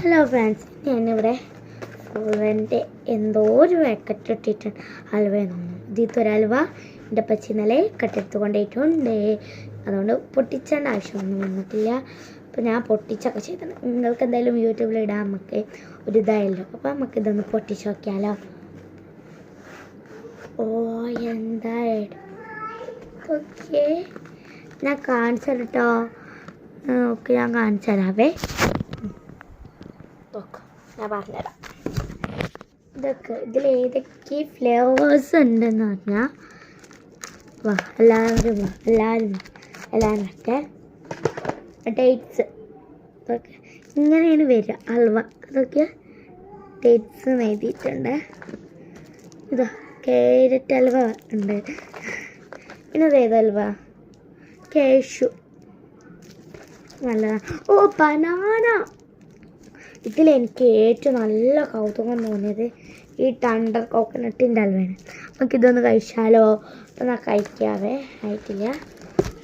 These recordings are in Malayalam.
ഹലോ ഫ്രണ്ട്സ്, ഞാനിവിടെ എൻ്റെ എന്തോ ഒരു പാക്കറ്റ് ഇട്ടിട്ടുണ്ട് ഹൽവയെന്നൊന്നും. ഇതിലത്തെ ഒരു ഹൽവ എൻ്റെ പച്ചി ഇന്നലെ കട്ടെടുത്ത് കൊണ്ടുപോയിട്ടുണ്ട്. അതുകൊണ്ട് പൊട്ടിച്ചേണ്ട ആവശ്യമൊന്നും വന്നിട്ടില്ല. അപ്പോൾ ഞാൻ പൊട്ടിച്ചൊക്കെ ചെയ്തിട്ടുണ്ട്. നിങ്ങൾക്ക് എന്തായാലും യൂട്യൂബിൽ ഇടാൻ നമുക്ക് ഒരു ഇതായല്ലോ. അപ്പോൾ നമുക്കിതൊന്ന് പൊട്ടിച്ച് നോക്കിയാലോ. ഓ എന്തായാലും ഓക്കെ, ഞാൻ കാണിച്ചു തരാം കേട്ടോ. ഓക്കെ, ഞാൻ കാണിച്ചു തരാവേ. ഞാൻ പറഞ്ഞുതരാം. ഇതിലേതൊക്കെ ഫ്ലേവേഴ്സ് ഉണ്ടെന്ന് പറഞ്ഞാൽ എല്ലാവരും ഒക്കെ ഡേറ്റ്സ് ഓക്കെ ഇങ്ങനെയാണ് വരിക. ഹൽവ അതൊക്കെ ഡേറ്റ്സ് എഴുതിയിട്ടുണ്ട്. ഇതാ ക്യാരറ്റ് ഹൽവ ഉണ്ട്. പിന്നെ ഏത് ഹൽവ? കാഷ്യൂ നല്ലതാണ്. ഓ ബനാന. ഇതിലെനിക്ക് ഏറ്റവും നല്ല കൗതുകം തോന്നിയത് ഈ ടണ്ടർ കോക്കനട്ടിൻ്റെ ഹൽവയാണ്. നമുക്കിതൊന്ന് കഴിച്ചാലോ? എന്നാൽ കഴിക്കാവേ, ആയിട്ടില്ല.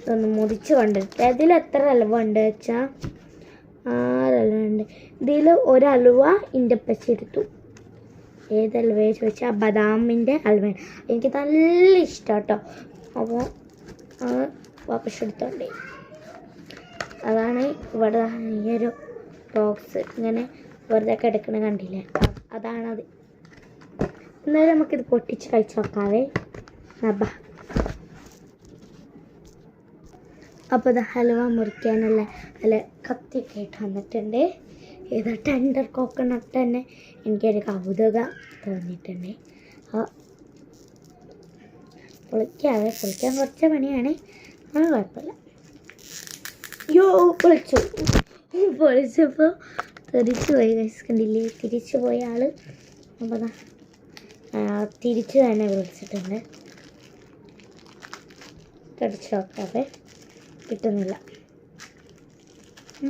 ഇതൊന്ന് മുറിച്ച് കൊണ്ടിട്ട്. ഇതിൽ എത്ര ഹൽവ ഉണ്ട് വെച്ചാൽ 6 ഹൽവ ഉണ്ട്. ഇതിൽ ഒരു ഹൽവ എൻ്റെ പച്ച എടുത്തു. ഏത് ഹൽവയെ ചോദിച്ചാൽ ബദാമിൻ്റെ ഹൽവയാണ്. എനിക്ക് നല്ല ഇഷ്ടം കേട്ടോ. അപ്പോൾ വാപ്പസ് എടുത്തോണ്ടേ. അതാണ് ഇവിടെ ഈ ഒരു ബോക്സ് ഇങ്ങനെ വെറുതെ കിടക്കണ കണ്ടില്ലേ, അതാണത്. എന്നാലും നമുക്കിത് പൊട്ടിച്ച് കഴിച്ച് നോക്കാവേ. അപ്പോൾ ഇത് ഹൽവ മുറിക്കാനുള്ള നല്ല കത്തിയൊക്കെ ആയിട്ട് വന്നിട്ടുണ്ട്. ഏതാ ടെൻഡർ കോക്കനട്ട് തന്നെ എനിക്കൊരു കൗതുകം തോന്നിയിട്ടുണ്ട്. പൊളിക്കാൻ കുറച്ച് പണിയാണ്, അത് കുഴപ്പമില്ല. പൊളിച്ചപ്പോൾ തിരിച്ചു പോയി. കണ്ടില്ലേ, തിരിച്ചു പോയ ആൾ. അപ്പോൾ തിരിച്ചു തന്നെ വിളിച്ചിട്ടുണ്ട്. കടിച്ചു നോക്കാതെ കിട്ടുന്നില്ല.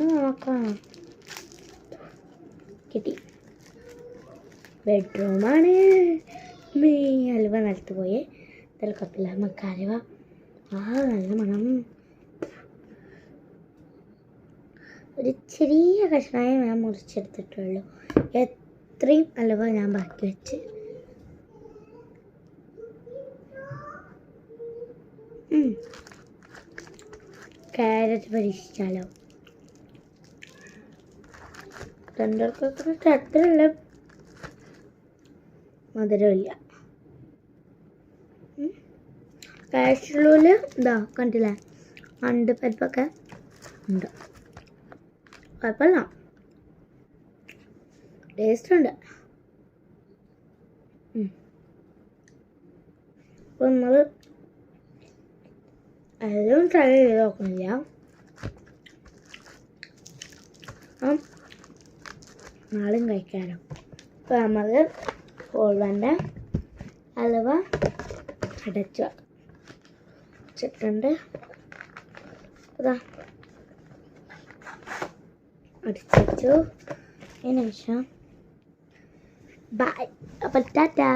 നോക്കാം. കിട്ടി. ബെഡ്റൂമാണ്. ഹൽവ നിലത്ത് പോയേ. ഇതിൽ കുഴപ്പമില്ല. നമുക്ക് ഹൽവ നല്ല മണം. ഒരു ചെറിയ കഷ്ണമായി ഞാൻ മുറിച്ചെടുത്തിട്ടുള്ളൂ. എത്രയും ഹൽവ ഞാൻ ബാക്കി വെച്ച്. ക്യാരറ്റ് പരീക്ഷിച്ചാലോ? ടെൻഡർക്കൊക്കെ അത്രയുള്ള മധുരമില്ല. കാഷ്യൂല് ഇതാ കണ്ടില്ലേ, അണ്ടിപ്പരിപ്പൊക്കെ ഉണ്ട്. കുഴപ്പമില്ല, ടേസ്റ്റ് ഉണ്ട്. അപ്പോൾ നമ്മൾ എല്ലാം ട്രൈ ചെയ്ത് നോക്കുന്നില്ല. നാളെയും കഴിക്കാനോ. അപ്പോൾ നമ്മൾ ഹൽവൻ്റെ ഹൽവ അടച്ചു വെച്ചിട്ടുണ്ട്. അതാ അടിച്ചു. അതിന് ശേഷം ബൈ. അപ്പം ടാറ്റാ.